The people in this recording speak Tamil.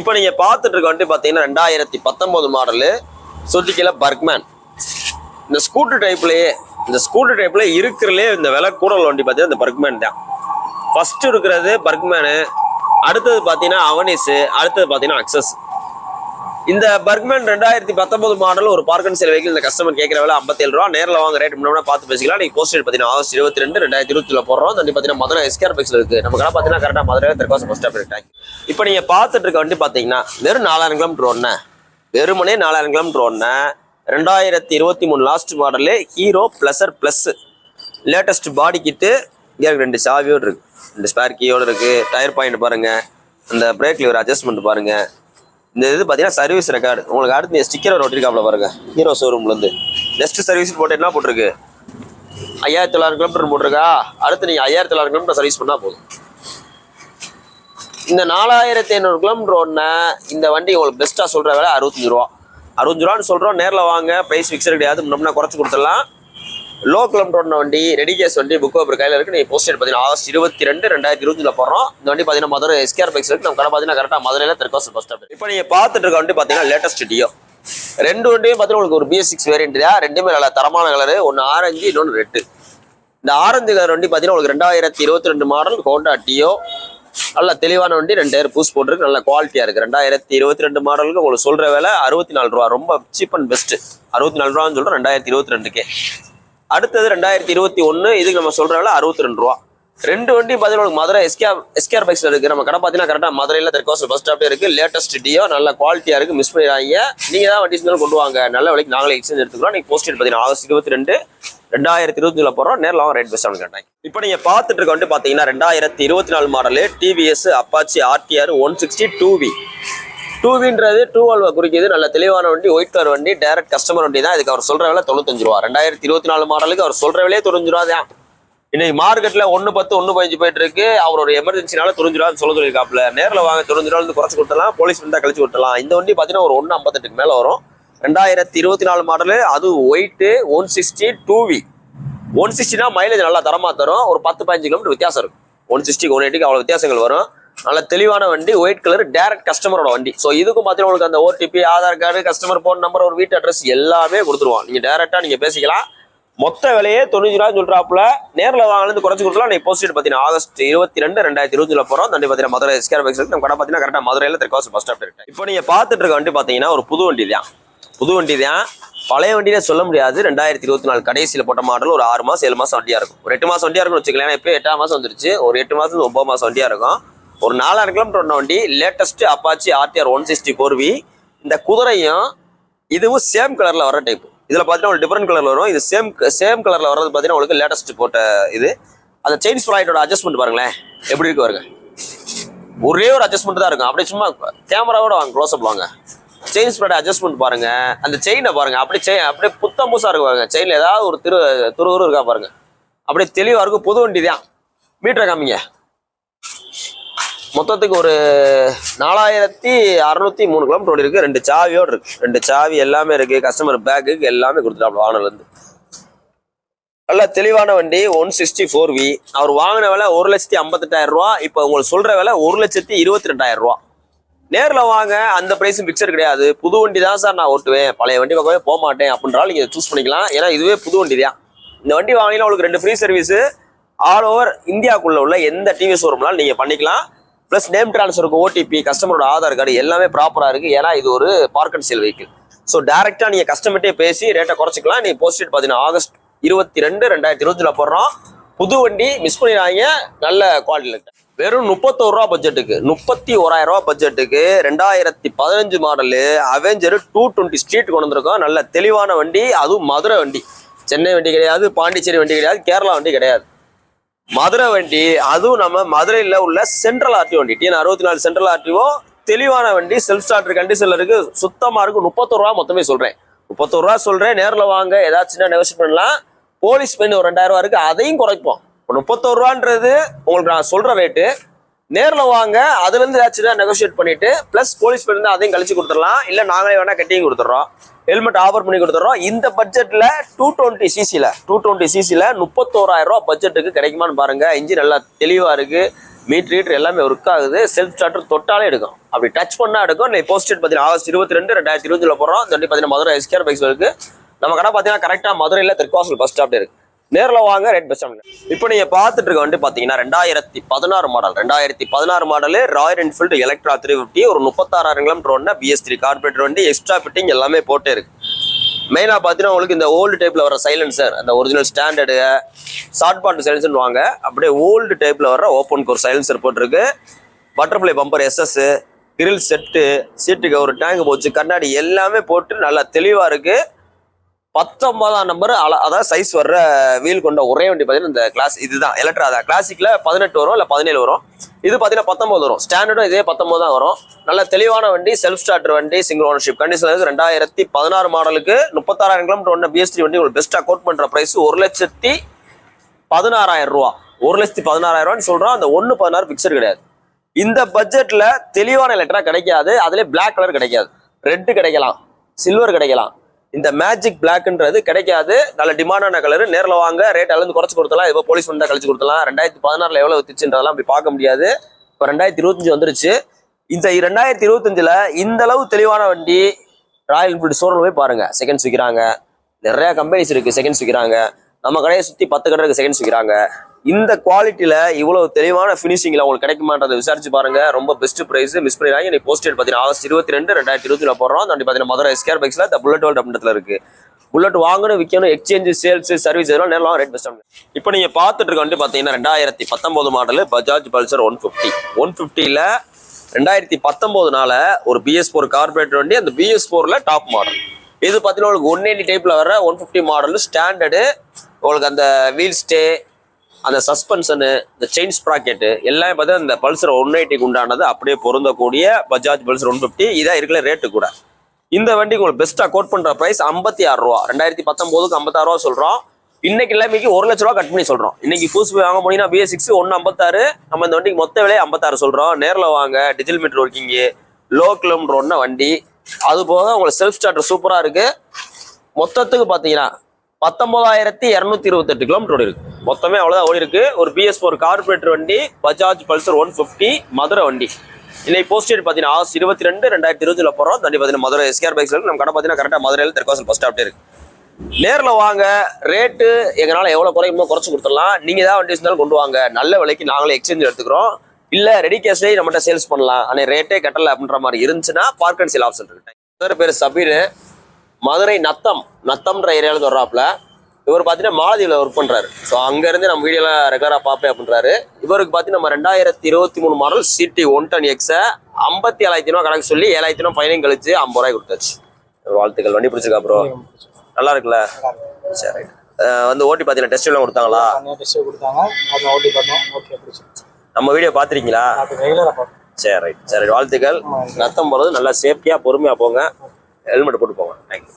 இப்போ நீங்க பார்த்துட்டு இருக்க வண்டி பார்த்தீங்கன்னா 2019 மாடலு சுசுகில பர்க்மேன். இந்த ஸ்கூட்டர் டைப்ல இருக்கிறதுலே இந்த விலை கூட உள்ள வண்டி பார்த்தீங்கன்னா இந்த பர்க்மேன் தான். ஃபர்ஸ்ட் இருக்கிறது பர்க்மேனு, அடுத்தது பார்த்தீங்கன்னா அவனிஸ், அடுத்தது பார்த்தீங்கன்னா அக்சஸ். இந்த பர்க்மேன் 2019 மாடல் ஒரு பார்க் அண்ட் சேல் வெஹிக்கிள். இந்த கஸ்டமர் கேட்குற விலை 57 ரூபா. நேரில் வாங்க ரேட் முன்னாடி பார்த்து பேசிக்கலாம். நீங்கள் போஸ்ட் பார்த்தீங்கன்னா ஆகஸ்ட் 22 2020 போடுறோம். தண்ணி பார்த்தீங்கன்னா மதுரை எஸ்கேர் பைக்ஸில் இருக்குது. நம்ம கடை பார்த்தீங்கன்னா கரெக்டாக மதுரை தெற்காசு பஸ் ஸ்டாப் இருக்காங்க. இப்போ நீங்கள் பார்த்துட்டு இருக்க வண்டி பார்த்தீங்கன்னா வெறும் 4000 கிலோமீட்டர் ஓடுன, வெறுமனே 4000 கிலோமீட்டர் ஓடுன 2023 last model Hero Pleasure plus. Latest body kit. இங்கே 2 சாவியோடு இருக்குது, 2 ஸ்பேர் கீயோடு இருக்குது. டயர் பாயிண்ட் பாருங்கள், அந்த பிரேக் லிவர் அட்ஜஸ்ட்மெண்ட் பாருங்கள். இந்த இது பார்த்தீங்கன்னா சர்வீஸ் ரெக்கார்டு. உங்களுக்கு அடுத்து ஸ்டிக்கர் ஒட்டிருக்காப்ல பாருங்க, ஹீரோ ஷோரூம்லேருந்து. நெக்ஸ்ட் சர்வீஸ் போட்டு என்ன போட்டிருக்கு, 5900 கிலோமீட்டர் போட்டிருக்கா. அடுத்து நீங்கள் 5900 கிலோமீட்டர் சர்வீஸ் பண்ணால் போதும். இந்த 4500 கிலோமீட்டர் ஓடின இந்த வண்டி உங்களுக்கு பெஸ்ட்டாக சொல்கிற வேலை 65 ரூபா. 65 ரூபான்னு சொல்கிறோம். நேரில் வாங்க, ப்ரைஸ் ஃபிக்ஸர் கிடையாது, முன்னே குறைச்சி கொடுத்துடலாம். லோ கிலோமீட்டர் ஓடின வண்டி, ரெடி கேஸ் வண்டி, புக் பேப்பர் கையில் இருக்குது. நீங்கள் போஸ்ட் பார்த்தீங்கன்னா ஆகஸ்ட் 22 2020 போடுறோம். இந்த வண்டி பார்த்தீங்கன்னா மதுரை எஸ்கேர் பைக்ஸ் இருக்குது. நம்ம கடை பார்த்தீங்கன்னா கரெக்டாக மதுரையில் தெற்காசு பஸ் ஸ்டாப். இப்போ நீங்கள் பார்த்துட்டு இருக்க வண்டி பார்த்தீங்கன்னா லேட்டஸ்ட் டியோ. 2 வண்டியும் பார்த்தீங்கன்னா உங்களுக்கு ஒரு BS6 வேரியன்ட் தான். ரெண்டுமே நல்ல தரமான கலரு. ஒன்று ஆரஞ்சு, இன்னொன்று ரெட்டு. இந்த ஆரஞ்சு கலர் வண்டி பார்த்தீங்கன்னா உங்களுக்கு 2022 மாடல் ஹோண்டா டியோ. நல்ல தெளிவான வண்டி, 2 டயர் பூஸ் போட்டுருக்கு, நல்ல குவாலிட்டியாக இருக்குது. 2022 மாடலுக்கு உங்களுக்கு சொல்கிற வேலை 64 ரூபா. ரொம்ப சீப் அண்ட் பெஸ்ட்டு. 64 ரூபான்னு சொல்கிறோம் 2022. அடுத்தது 2021, இதுக்கு நம்ம சொல்கிற வேலை 62 ரூபா. 2 வண்டி பார்த்தீங்கன்னா மதுரை எஸ்கேர் பைக்ஸில் இருக்குது. நம்ம கடை பார்த்தீங்கன்னா கரெக்டாக மதுரையில் தெற்காசு பஸ் ஸ்டாப்லேயே இருக்குது. லேட்டஸ்ட் டியோ, நல்ல குவாலிட்டியாக இருக்குது. மிஸ் பண்ணிடாங்க. நீங்கள் தான் வண்டி செஞ்சாலும் கொண்டு வாங்க, நல்ல விலைக்கு நாங்களே எக்ஸ்சேஞ்ச் எடுத்துக்கிறோம். நீங்கள் போஸ்ட் பார்த்தீங்கன்னா ஆகஸ்ட் 22 2020 போடுறோம். நேரில் அவங்க ரேட் பெஸ்ட்டானு கேட்டாங்க. இப்போ நீங்கள் பார்த்துட்டு இருக்க வண்டி பார்த்தீங்கன்னா 2024 model TVS Apache RTR 160 2V. 2Vன்றது 2 குறிக்கிது. நல்ல தெளிவான வண்டி, ஒயிட் கலர் வண்டி, டைரக்ட் கஸ்டமர் வண்டி தான். இதுக்கு அவர் சொல்கிற விலை 95 ரூபா. 2024 மாடலுக்கு அவர் சொல்கிற விலையே 95 ரூபா தான். இன்னைக்கு மார்க்கெட்டில் 110 115 போயிட்டு இருக்கு. அவர் ஒரு எமர்ஜென்சினால 95 ரூபான்னு சொல்லியிருக்காப்புல. நேரில் வாங்க, 95 ரூபாய் குறைச்சி கொடுத்தலாம், போலீஸ் வந்தால் கழிச்சு கொடுத்தலாம். இந்த வண்டி பார்த்தீங்கன்னா ஒரு 158 மேலே வரும். 2024 மாடலு, அது ஒயிட்டு 160 2V. 160னா மைலேஜ் நல்லா தரமாக தரும். ஒரு 10-15 கிலோமீட்டர் வித்தியாசம் இருக்கும். 160 180 அவ்வளோ வித்தியாசங்கள் வரும். நல்ல தெளிவான வண்டி, ஒயிட் கலர், டைரக்ட் கஸ்டமரோட வண்டி. ஸோ இதுக்கும் பார்த்தீங்கன்னா உங்களுக்கு அந்த OTP, Aadhaar card, customer phone number, ஒரு வீட்டு அட்ரஸ் எல்லாமே கொடுத்துருவோம். நீங்கள் டேரெக்டாக நீங்கள் பேசிக்கலாம். மொத்த விலையே 90 ரூபா சொல்கிறாப்புல. நேரில் வாங்கினது குறைச்சி கொடுக்கலாம். நீங்கள் போஸ்ட் பார்த்தீங்கன்னா ஆகஸ்ட் 22 2020 போகிறோம். தண்டி பார்த்தீங்கன்னா மதுரை எஸ்கேர் பைக்ஸ் நம்ம கடை பார்த்தீங்கன்னா கரெக்டாக மதுரையில் தெற்காசு பஸ் ஸ்டாப் இருக்கு. இப்போ நீங்கள் பார்த்துட்டு இருக்க வண்டி பார்த்தீங்கன்னா ஒரு புது வண்டி தான். பழைய வண்டியே சொல்ல முடியாது. 2024 கடைசியில் போட்ட மாடல். ஒரு 6 மாதம் 7 மாதம் வண்டியாக இருக்கும். ஒரு 8 மாதம் வண்டியாக இருக்கும்னு வச்சுக்கலாம். ஏன்னா இப்போ 8ஆம் மாதம் வந்துருச்சு. ஒரு 8 மாதம் 9 மாதம் வண்டியாக இருக்கும். ஒரு 4000 கிலோமீட்டர் ஒன்ன வண்டி. Latest Apache RTR 160 4V. இந்த குதிரையும் இதுவும் சேம் கலரில் வர டைப். இதில் பார்த்தீங்கன்னா ஒரு டிஃப்ரெண்ட் கலரில் வரும். இது சேம் கலரில் வர்றது பார்த்தீங்கன்னா உங்களுக்கு லேட்டஸ்ட் போட்ட இது. அந்த செயின் ஸ்ப்ராய்டோட அட்ஜஸ்ட்மெண்ட் பாருங்களேன் எப்படி இருக்கு பாருங்க. ஒரே ஒரு அட்ஜஸ்ட்மெண்ட் தான் இருக்கும். அப்படியே சும்மா கேமராவோட வாங்க, க்ளோஸ்அப் வாங்க. செயின் ஸ்ப்ராய்ட் அட்ஜஸ்ட்மெண்ட் பாருங்க. அந்த செயினை பாருங்க, அப்படியே புத்தம் புதுசாக இருக்கு பாருங்க. செயினில் ஏதாவது ஒரு துரு இருக்கா பாருங்க. அப்படியே தெளிவாக இருக்கும். புது வண்டி தான். மீட்டரை காமிங்க. மொத்தத்துக்கு ஒரு 4603 கிலோமீட்டர் ஓடி இருக்கு. 2 சாவியோடு இருக்கு. 2 சாவி எல்லாமே இருக்கு. கஸ்டமர் பேக்குக்கு எல்லாமே கொடுத்துட்டாப்ல வாங்கினதுலேருந்து. நல்ல தெளிவான வண்டி 160 4V. அவர் வாங்கின விலை 1,58,000 ரூபா. இப்போ உங்களுக்கு சொல்ற விலை 1,22,000 ரூபா. நேரில் வாங்க, அந்த பிரைஸும் பிக்சர் கிடையாது. புது வண்டி தான் சார் நான் ஓட்டுவேன், பழைய வண்டி பக்கமே போக மாட்டேன் அப்படின்றாலும் நீங்கள் சூஸ் பண்ணிக்கலாம். ஏன்னா இதுவே புது வண்டி தான். இந்த வண்டி வாங்கினா உங்களுக்கு 2 ஃப்ரீ சர்வீஸு ஆல் ஓவர் இந்தியாவுக்குள்ள உள்ள எந்த டிவி ஷோரூம்னாலும் நீங்கள் பண்ணிக்கலாம். ப்ளஸ் நேம் ட்ரான்ஸ்ஃபருக்கு OTP, கஸ்டமரோட ஆதார் கார்டு எல்லாமே ப்ராப்பராக இருக்குது. ஏன்னா இது ஒரு park and sale vehicle. So டேரெக்டாக நீங்கள் கஸ்டமர்ட்டே பேசி ரேட்டை குறைச்சிக்கலாம். நீங்கள் போஸ்ட் பார்த்தீங்கன்னா ஆகஸ்ட் 22 2020 போடுறோம். புது வண்டி மிஸ் பண்ணிடாங்க. நல்ல குவாலிட்டியில் இருக்கு. வெறும் 31 ரூபா பட்ஜெட்டுக்கு, 31,000 ரூபா பட்ஜெட்டுக்கு 2015 மாடலு அவெஞ்சர் 220 ஸ்ட்ரீட் கொண்டு வந்திருக்கோம். நல்ல தெளிவான வண்டி. அதுவும் மதுரை வண்டி. சென்னை வண்டி கிடையாது, பாண்டிச்சேரி வண்டி கிடையாது, கேரளா வண்டி கிடையாது, மதுரை வண்டி. அதுவும் நம்ம மதுரையில் உள்ள சென்ட்ரல் RTO வண்டி. TN 64 central RTO. தெளிவான வண்டி, செல்ஃப் ஸ்டார்டர் கண்டிஷன்ல இருக்கு, சுத்தமாக இருக்கு. 31 ரூபா மொத்தமே சொல்றேன். 31 ரூபா சொல்றேன். நேரில் வாங்க, ஏதாச்சும் நெகோஷியேட் பண்ணலாம். போலீஸ் பெயின் ஒரு 2000 ரூபா இருக்கு, அதையும் குறைப்போம். 31 ரூபான்றது உங்களுக்கு நான் சொல்ற ரேட்டு. நேரில் வாங்க, அதுலேருந்து ஏதாச்சும் நெகோஷியேட் பண்ணிட்டு ப்ளஸ் போலீஸ் பெயின் அதையும் கழிச்சு கொடுத்துடலாம். இல்லை நாங்களே வேணா கட்டிங் கொடுத்துட்றோம், ஹெல்மெட் ஆஃபர் பண்ணி கொடுத்துறோம். இந்த பட்ஜெட்ல 220cc 220cc 31,000 ரூபா பட்ஜெட்டுக்கு கிடைக்குமான்னு பாருங்க. இன்ஜின் நல்லா தெளிவா இருக்கு. மீட்டர் எல்லாமே ஒர்க் ஆகுது. செல்ஃப் ஸ்டார்டர் தொட்டாலே எடுக்கும், அப்படி டச் பண்ணா எடுக்கும். நீ போஸ்டட் பார்த்தீங்கன்னா ஆகஸ்ட் 22 2020 போடுறோம். இந்த வண்டி பார்த்தீங்கன்னா மதுரை எஸ்கேஆர் பைக்ஸ் இருக்கு. நம்ம கடை பார்த்தீங்கன்னா கரெக்டாக மதுரையில் தெற்காசல் பஸ் ஸ்டாப்ல இருக்கு. நேரில் வாங்க, ரேட் பெஸ்ட். இப்போ நீங்க பார்த்துட்டு இருக்க வண்டி பார்த்தீங்கன்னா 2016 model. 2016 model Royal Enfield Electra 350 ஒரு 36,000 கிலோமீட்டர் ஓடின BS3 கார்பரேட்டர் வண்டி. எக்ஸ்ட்ரா ஃபிட்டிங் எல்லாமே போட்டே இருக்கு. மெயினாக பார்த்தீங்கன்னா உங்களுக்கு இந்த ஓல்டு டைப்ல வர சைலன்சர், அந்த original standard short bond silencer வாங்க. அப்படியே ஓல்டு டைப்ல வர ஓப்பன் கோர் சைலன்சர் போட்டிருக்கு. Butterfly bumper SS, grill set, சீட்டு கவர், டேங்க் போச்சு, கண்ணாடி எல்லாமே போட்டு நல்லா தெளிவா இருக்கு. 19ஆம் நம்பர் அதாவது சைஸ் வர்ற வீல் கொண்ட ஒரே வண்டி பார்த்தீங்கன்னா இந்த கிளாஸ் இதுதான். எலக்ட்ரா தான். கிளாசிக்ல 18 வரும், இல்லை 17 வரும். இது பார்த்தீங்கன்னா 19 வரும். ஸ்டாண்டர்டும் இதே 19 தான் வரும். நல்ல தெளிவான வண்டி, செல்ஃப் ஸ்டார்டர் வண்டி, சிங்கிள் ஓனர்ஷிப் கண்டிஷன் இருக்கு. 2016 மாடலுக்கு 36,000 கிலோமீட்டர் ஒன்று BS3 வண்டி உங்களுக்கு பெஸ்ட்டாக கோட் பண்ற பிரைஸ் 1,16,000 ரூபா. 1,16,000 ரூபான்னு சொல்றோம். அந்த 1,16 பிக்சர் கிடையாது. இந்த பட்ஜெட்ல தெளிவான எலக்ட்ரா கிடைக்காது. அதுலேயே பிளாக் கலர் கிடைக்காது, ரெட்டு கிடைக்கலாம், சில்வர் கிடைக்கலாம். இந்த மேஜிக் பிளாக்ன்றது கிடைக்காது. நல்ல டிமாண்டான கலர். நேரில் வாங்க, ரேட் அளந்து குறைச்சு கொடுத்தலாம். இப்போ போலீஸ் வந்தா கழிச்சு கொடுத்தலாம். 2016 எவ்வளவு வித்துச்சுன்றதெல்லாம் அப்படி பார்க்க முடியாது. இப்போ 2025 வந்துருச்சு. இந்த 2025ல இந்த அளவு தெளிவான வண்டி ராயல் என்ஃபீல்டு ஷோரூம் போய் பாருங்க. செகண்ட்ஸ் விற்கிறாங்க, நிறைய கம்பெனிஸ் இருக்கு செகண்ட்ஸ் விற்கிறாங்க. நம்ம கடையை சுற்றி 10 கடை இருக்கு செகண்ட்ஸ் விற்கிறாங்க. இந்த குவாலிட்டியில இவ்வளவு தெளிவான ஃபினிஷிங்ல உங்களுக்கு கிடைக்குமான்றதை விசாரிச்சு பாருங்க. ரொம்ப பெஸ்ட் பிரைஸ். மிஸ் பண்ணிடாங்க. நீ போஸ்டட் பார்த்தீங்கன்னா ஆகஸ்ட் 22 2020 போடுறோம். அந்த பார்த்தீங்கன்னா மதுரை எஸ்கேஆர் பைக்ஸ்ல புல்லட் வேர்ல்ட் அப்படின்றதுல இருக்கு. புல்லட் வாங்கணும், விற்கணும், எக்ஸ்சேஞ்ச், சேல்ஸ், சர்வீஸ் இதெல்லாம் நேரில் ரேட் பெஸ்ட். இப்போ நீங்க பார்த்துட்டு இருக்க வண்டி பார்த்தீங்கன்னா 2019 மாடல் பஜாஜ் பல்சர் 150. 150ல 2019னால ஒரு BS4 கார்பரேட்டர் வண்டி. அந்த BS4ல டாப் மாடல். இது பார்த்தீங்கன்னா உங்களுக்கு 180 டைப்ல வர 150 மாடல் ஸ்டாண்டர்டு. உங்களுக்கு அந்த வீல் ஸ்டே, அந்த சஸ்பென்ஷனு, இந்த செயின் ஸ்ப்ராக்கெட்டு எல்லாமே பார்த்தா இந்த பல்சர் 180க்கு உண்டானது அப்படியே பொருந்தக்கூடிய பஜாஜ் பல்சர் 150. இதான் இருக்கிற ரேட்டு கூட. இந்த வண்டிக்கு உங்களுக்கு பெஸ்ட்டாக கோட் பண்ணுற ப்ரைஸ் 56 ரூபா. 2019க்கு 56 ரூபா சொல்கிறோம். இன்னைக்கு எல்லாமேக்கு 1 லட்ச ரூபா கட் பண்ணி சொல்கிறோம். இன்னைக்கு புதுசு வாங்க போனீங்கன்னா BS6 156. நம்ம இந்த வண்டிக்கு மொத்த விலையை 56 சொல்கிறோம். நேரில் வாங்க. Digital meter working, low kilometre ஒன்று வண்டி. அது போக உங்களுக்கு செல்ஃப் ஸ்டார்டர் சூப்பராக இருக்குது. மொத்தத்துக்கு பார்த்தீங்கன்னா 19,228 கிலோமீட்டர் ஓடி இருக்கு. மொத்தமே அவ்வளோதான் ஓடி இருக்கு. ஒரு BS4 கார்பரேட்டர் வண்டி, பஜாஜ் பல்சர் 150 மதுரை வண்டி. இன்னைக்கு போஸ்டட் பார்த்தீங்கன்னா ஆகஸ்ட் 22 2020 போகிறோம். தண்ணி பார்த்தீங்கன்னா மதுரை எஸ்கேஆர் பைக்ஸ் இருக்கு. நம்ம கடை பார்த்தீங்கன்னா கரெக்டாக மதுரையில் தெற்காசல் பஸ் ஸ்டாப்டே இருக்கு. நேரில் வாங்க. ரேட்டு எங்களால் எவ்வளோ குறையுமோ குறைச்சு கொடுத்துடலாம். நீங்கள் தான் வண்டி இருந்தாலும் கொண்டு வாங்க. நல்ல விலைக்கு நாங்களே எக்ஸ்சேஞ்ச் எடுத்துக்கிறோம். இல்லை ரெடி கேஷ்லேயே நம்மகிட்ட சேல்ஸ் பண்ணலாம். ஆனால் ரேட்டே கட்டலை அப்படின்ற மாதிரி இருந்துச்சுன்னா பார்க் அண்ட் சேல் ஆப்ஷன் இருக்கு. இவர் பேர் சபீர், மதுரை நத்தம்ன்ற ஏரியாவில் வர்றாப்புல. இவர் பார்த்தீங்கன்னா மாலதீவில் ஒர்க் பண்ணுறாரு. ஸோ அங்கேருந்து நம்ம வீடியோலாம் ரெகுலராக பார்ப்பேன் அப்படின்றாரு. இவருக்கு பார்த்தீங்கன்னா நம்ம 2023 மாடல் CT 110X 57,000 ரூபா கணக்கு சொல்லி 7,000 ரூபா ஃபைனையும் கழிச்சு 50 ரூபாய் கொடுத்தாச்சு. வாழ்த்துக்கள். வண்டி பிடிச்சிருக்கா ப்ரோ? நல்லா இருக்குல்ல? சரி. வந்து ஓட்டி பார்த்தீங்கன்னா டெஸ்ட் எல்லாம் கொடுத்தாங்களா? நம்ம வீடியோ பார்த்துருக்கீங்களா? சரி ரைட். சரி வாழ்த்துக்கள். நத்தம் போகிறது நல்லா சேஃப்டியாக பொறுமையாக போங்க. ஹெல்மெட் போட்டு போங்க. தேங்க்யூ.